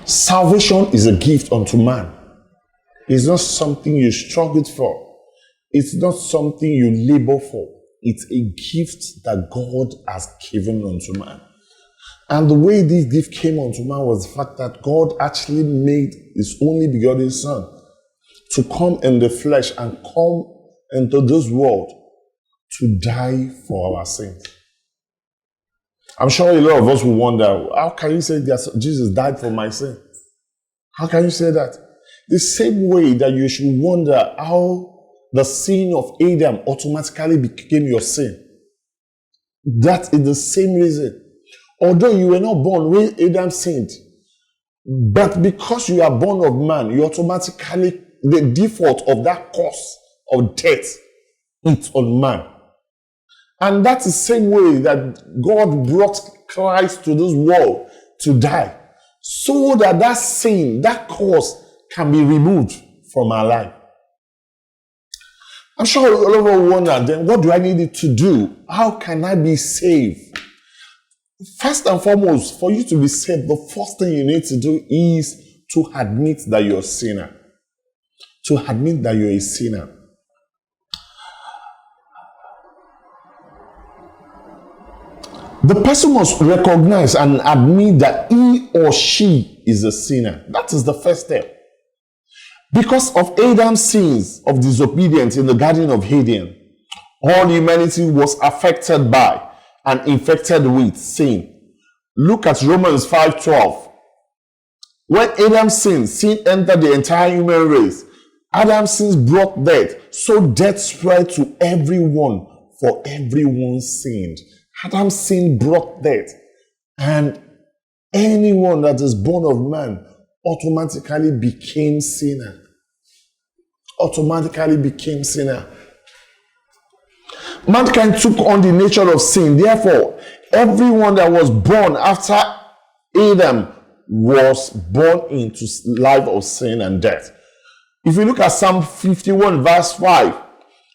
Salvation is a gift unto man. It's not something you struggled for. It's not something you labor for. It's a gift that God has given unto man. And the way this gift came unto man was the fact that God actually made his only begotten Son to come in the flesh and come into this world to die for our sins. I'm sure a lot of us will wonder, how can you say that Jesus died for my sin? How can you say that? The same way that you should wonder how the sin of Adam automatically became your sin. That is the same reason. Although you were not born when Adam sinned, but because you are born of man, you automatically, the default of that cause of death, it's on man. And that's the same way that God brought Christ to this world to die, so that that sin, that cause can be removed from our life. I'm sure a lot of us wonder, then what do I need to do? How can I be saved? First and foremost, for you to be saved, the first thing you need to do is to admit that you're a sinner. To admit that you're a sinner. The person must recognize and admit that he or she is a sinner. That is the first step. Because of Adam's sins of disobedience in the Garden of Eden, all humanity was affected by and infected with sin. Look at Romans 5:12. When Adam sinned, sin entered the entire human race. Adam's sins brought death, so death spread to everyone, for everyone sinned. Adam's sin brought death, and anyone that is born of man automatically became sinner. Automatically became sinner. Mankind took on the nature of sin. Therefore, everyone that was born after Adam was born into life of sin and death. If you look at Psalm 51 verse 5, it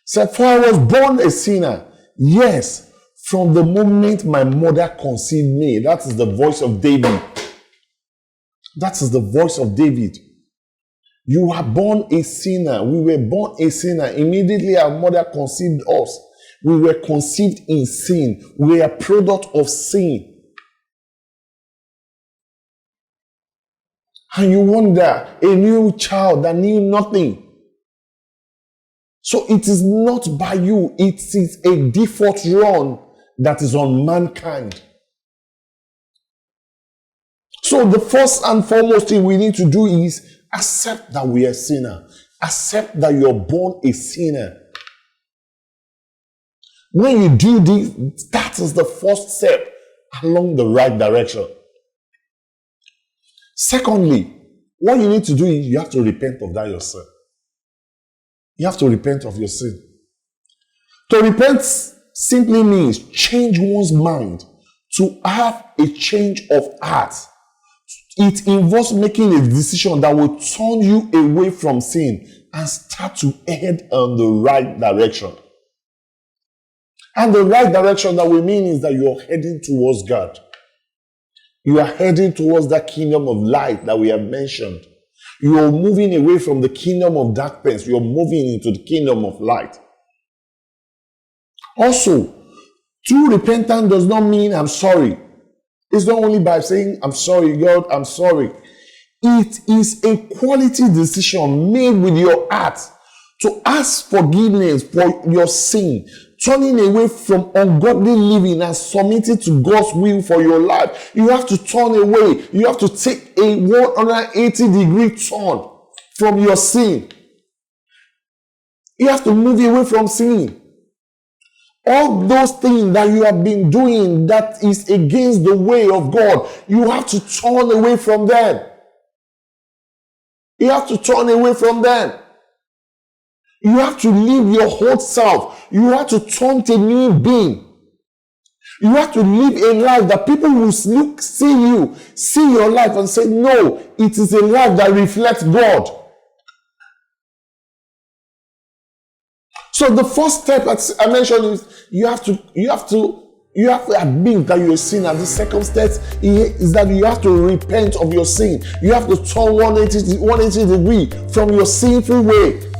said, "For I was born a sinner, yes, from the moment my mother conceived me." That is the voice of David. That is the voice of David. You were born a sinner. We were born a sinner. Immediately our mother conceived us. We were conceived in sin. We are a product of sin. And you wonder, a new child that knew nothing. So it is not by you. It is a default run that is on mankind. So the first and foremost thing we need to do is accept that we are a sinner. Accept that you're born a sinner. When you do this, that is the first step along the right direction. Secondly, what you need to do is you have to repent of that yourself. You have to repent of your sin. To repent simply means change one's mind, to have a change of heart. It involves making a decision that will turn you away from sin and start to head on the right direction. And the right direction that we mean is that you're heading towards God. You are heading towards that kingdom of light that we have mentioned. You are moving away from the kingdom of darkness. You're moving into the kingdom of light. Also, true repentance does not mean I'm sorry. It's not only by saying, I'm sorry, God, I'm sorry. It is a quality decision made with your heart to ask forgiveness for your sin, turning away from ungodly living and submitting to God's will for your life. You have to turn away. You have to take a 180-degree turn from your sin. You have to move away from sin. All those things that you have been doing that is against the way of God, you have to turn away from them. You have to turn away from them. You have to leave your old self. You have to turn to a new being. You have to live a life that people will look, see your life and say, no, it is a life that reflects God. So the first step, as I mentioned, is you have to You have to admit that you're a sinner. The second step is that you have to repent of your sin. You have to turn 180 degree from your sinful way